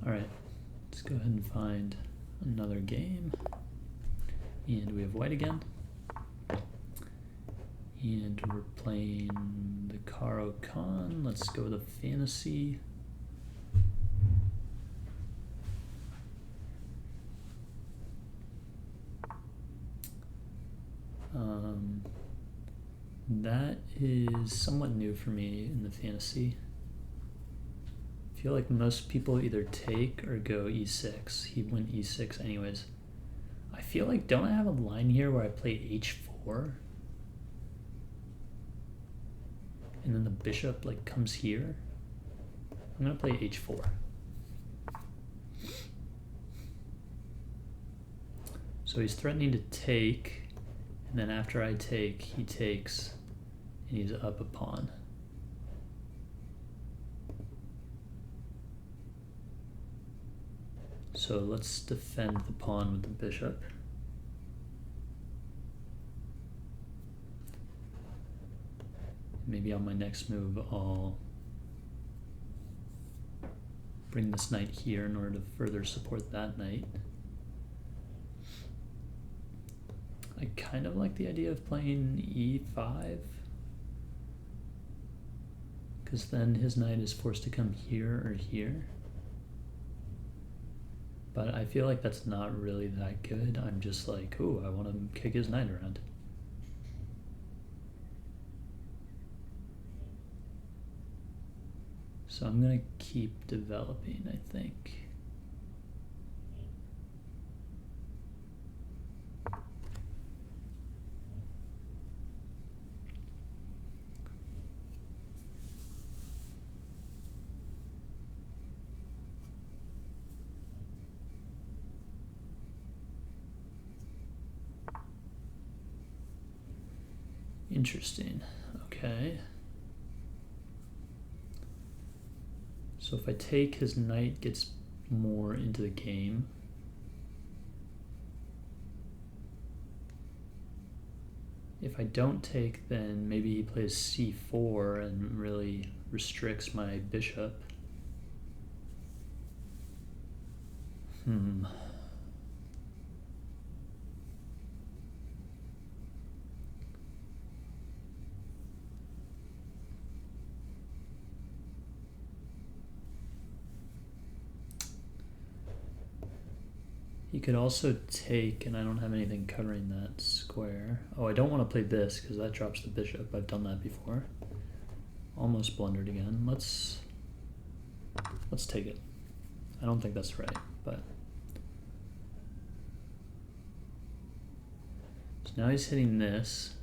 Alright, let's go ahead and find another game. And we have white again. And we're playing the Karo Khan. Let's go with a fantasy. That is somewhat new for me in the fantasy. I feel like most people either take or go e6. He went e6 anyways. I feel like, don't I have a line here where I play h4? And then the bishop like comes here? I'm gonna play h4. So he's threatening to take, and then after I take, he takes, and he's up a pawn. So let's defend the pawn with the bishop. Maybe on my next move I'll bring this knight here in order to further support that knight. I kind of like the idea of playing e5, because then his knight is forced to come here or here. But I feel like that's not really that good. I'm just like, ooh, I want to kick his knight around. So I'm going to keep developing, I think. Interesting. Okay. So if I take, his knight gets more into the game. If I don't take, then maybe he plays c4 and really restricts my bishop. He could also take, and I don't have anything covering that square. Oh, I don't want to play this because that drops the bishop. I've done that before. Almost blundered again. Let's take it. I don't think that's right, but so now he's hitting this.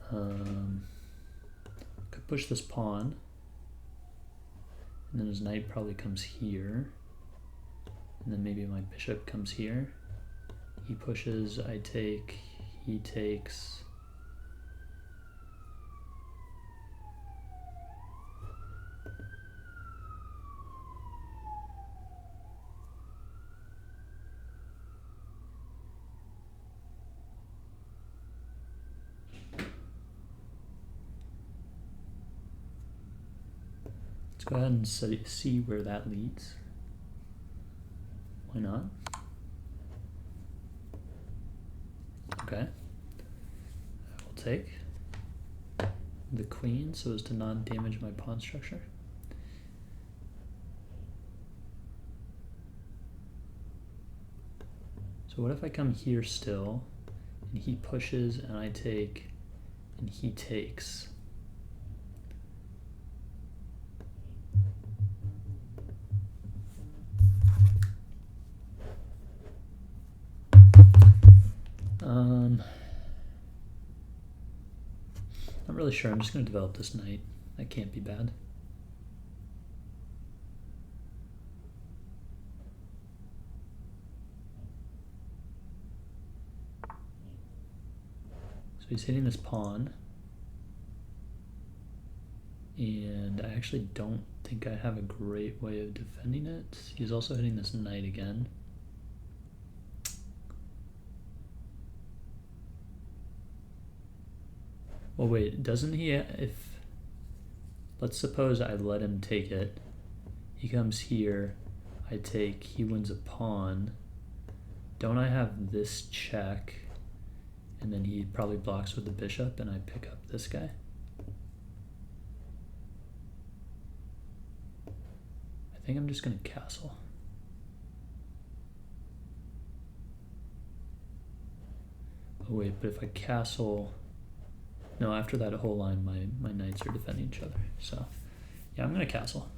Could push this pawn, and then his knight probably comes here. And then maybe my bishop comes here. He pushes, I take, he takes. Let's go ahead and see where that leads. Why not? Okay. I will take the queen so as to not damage my pawn structure. So what if I come here still, and he pushes, and I take, and he takes? Not really sure. I'm just going to develop this knight. That can't be bad. So he's hitting this pawn. And I actually don't think I have a great way of defending it. He's also hitting this knight again. Well, wait, doesn't he, if let's suppose I let him take it. He comes here, I take, he wins a pawn. Don't I have this check? And then he probably blocks with the bishop and I pick up this guy. I think I'm just gonna castle. Oh wait, but if I castle, no, after that whole line, my knights are defending each other. So yeah, I'm gonna castle.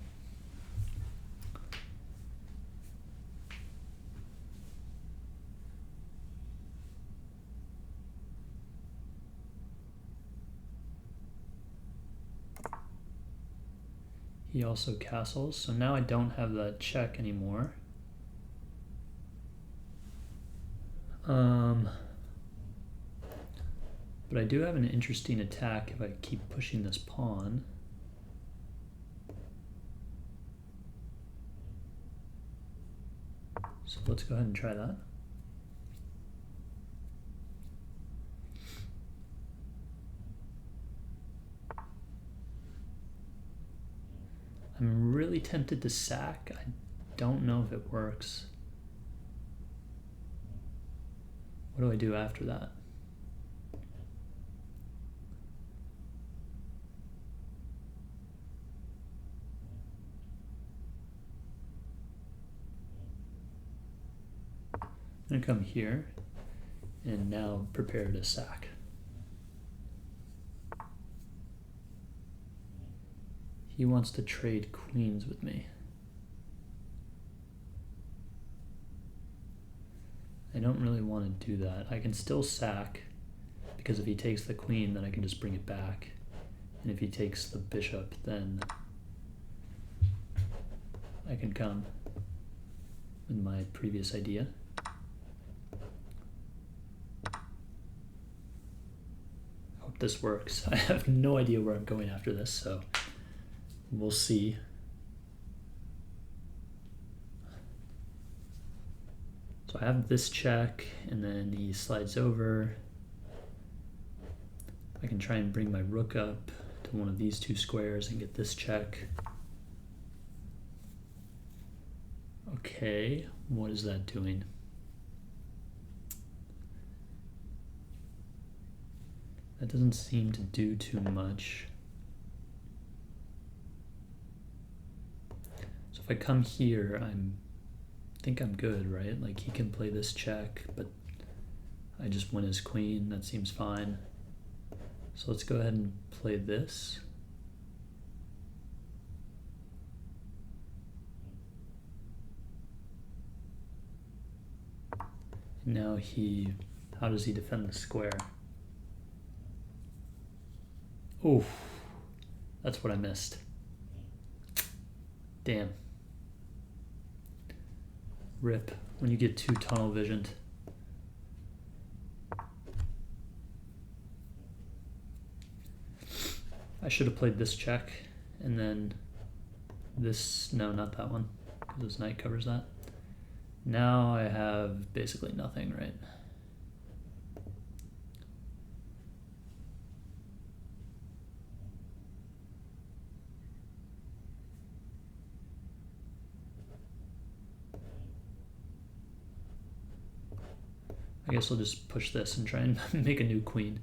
He also castles, so now I don't have that check anymore. But I do have an interesting attack if I keep pushing this pawn. So let's go ahead and try that. I'm really tempted to sack. I don't know if it works. What do I do after that? I'm gonna come here and now prepare to sack. He wants to trade queens with me. I don't really want to do that. I can still sack, because if he takes the queen, then I can just bring it back. And if he takes the bishop, then I can come with my previous idea. I hope this works. I have no idea where I'm going after this, so we'll see. So I have this check, and then he slides over. I can try and bring my rook up to one of these two squares and get this check. Okay, what is that doing? That doesn't seem to do too much. So if I come here, I think I'm good, right? Like he can play this check, but I just win his queen. That seems fine. So let's go ahead and play this. And now how does he defend the square? Oof, that's what I missed. Damn. Rip, when you get too tunnel visioned. I should have played this check, and then this, no, not that one, because this knight covers that. Now I have basically nothing, right? I guess I'll just push this and try and make a new queen.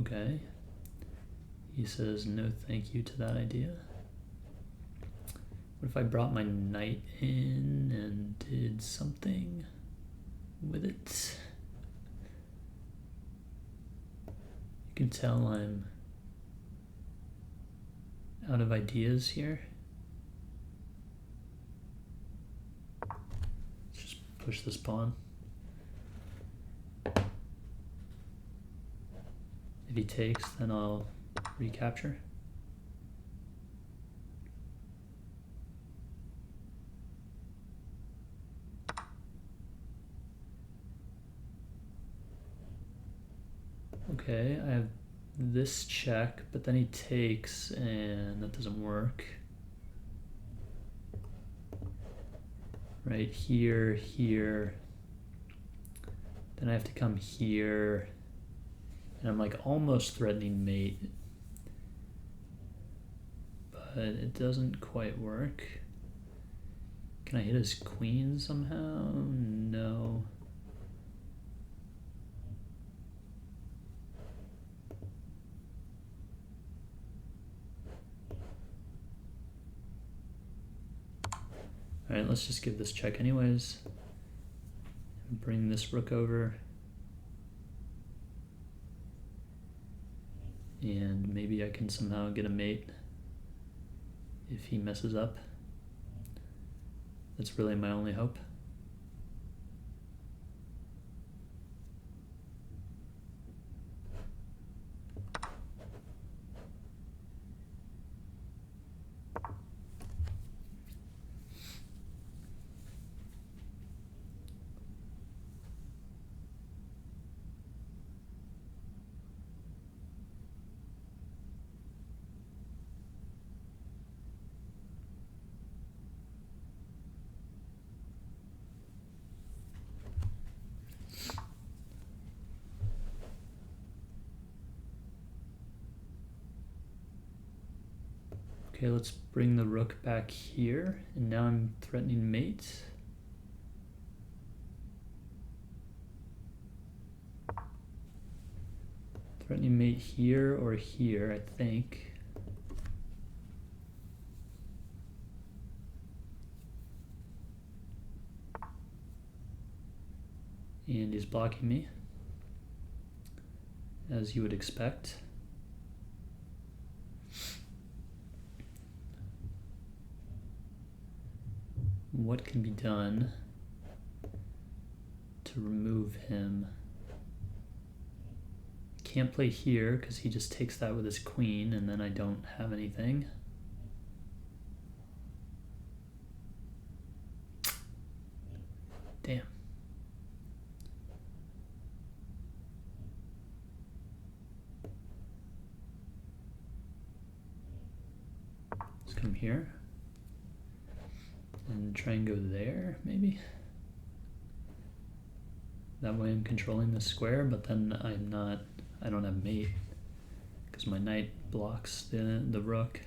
Okay. He says no thank you to that idea. What if I brought my knight in and did something with it? You can tell I'm out of ideas here. Let's just push this pawn. If he takes, then I'll recapture. Okay, I have this check, but then he takes, and that doesn't work. Right here, here, Then I have to come here, and I'm like almost threatening mate, but it doesn't quite work. Can I hit his queen somehow? No. All right, let's just give this check anyways. Bring this rook over. And maybe I can somehow get a mate if he messes up. That's really my only hope. Okay, let's bring the rook back here, and now I'm threatening mate. Threatening mate here or here, I think. And he's blocking me, as you would expect. What can be done to remove him? Can't play here because he just takes that with his queen, and then I don't have anything. Damn. Let's come here and try and go there, maybe. That way I'm controlling the square, but then I don't have mate because my knight blocks the rook.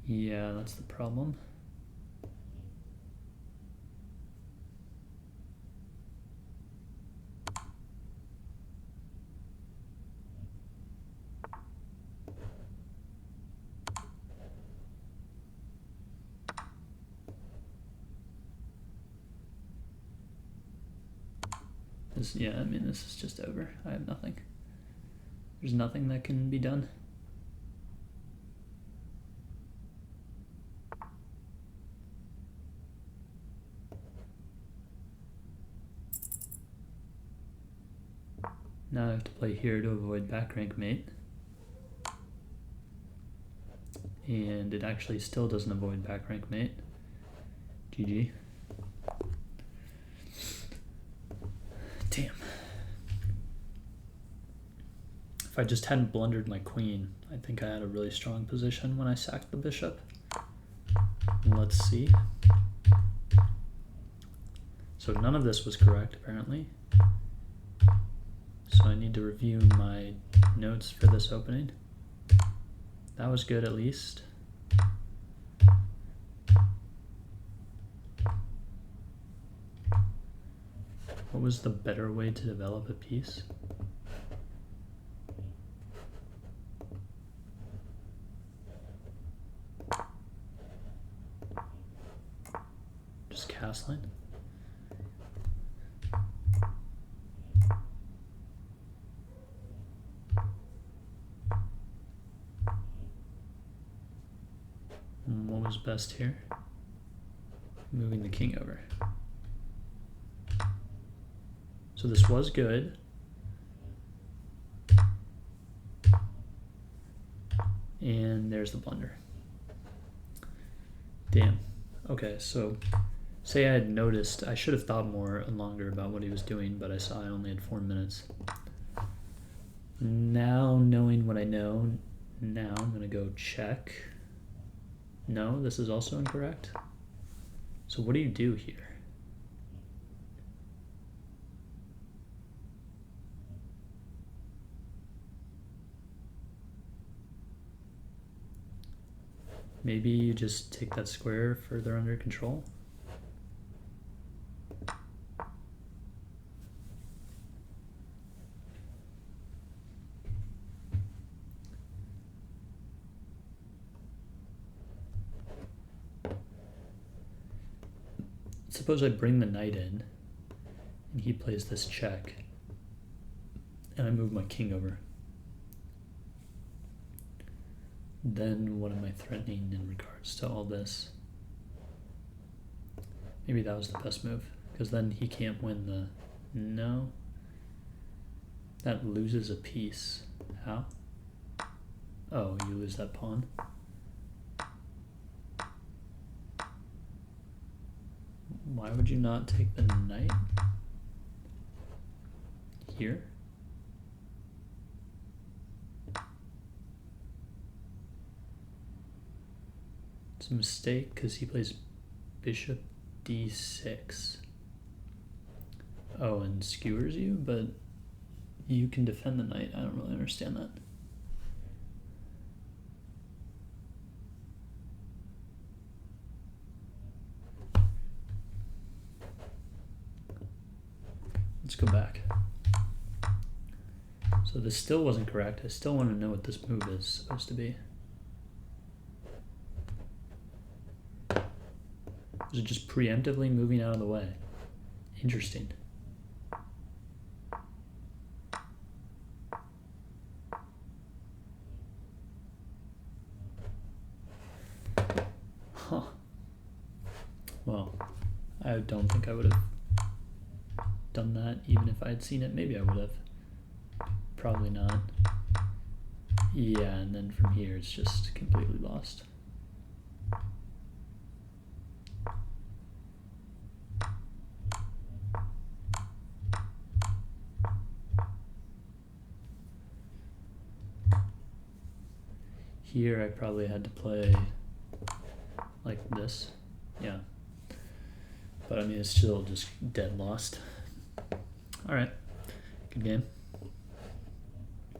Yeah, that's the problem. Yeah, I mean, this is just over. I have nothing. There's nothing that can be done. Now I have to play here to avoid back rank mate. And it actually still doesn't avoid back rank mate. GG. Damn. If I just hadn't blundered my queen, I think I had a really strong position when I sacked the bishop. Let's see. So none of this was correct, apparently. So I need to review my notes for this opening. That was good, at least. What was the better way to develop a piece? Just castling? What was best here? Moving the king over. So this was good. And there's the blunder. Damn. Okay, so say I had noticed, I should have thought more and longer about what he was doing, but I saw I only had 4 minutes. Now, knowing what I know, now I'm gonna go check. No, this is also incorrect. So what do you do here? Maybe you just take that square further under control. Suppose I bring the knight in, and he plays this check, and I move my king over. Then what am I threatening in regards to all this? Maybe that was the best move, because then he can't win the... No. That loses a piece. How? Oh, you lose that pawn. Why would you not take the knight? Here? It's a mistake because he plays bishop d6. Oh, and skewers you, but you can defend the knight. I don't really understand that. Let's go back. So this still wasn't correct. I still want to know what this move is supposed to be. Is it just preemptively moving out of the way? Interesting. Huh. Well, I don't think I would have done that even if I had seen it. Maybe I would have. Probably not. Yeah, and then from here it's just completely lost. Here I probably had to play like this. Yeah. But I mean, it's still just dead lost. All right. Good game.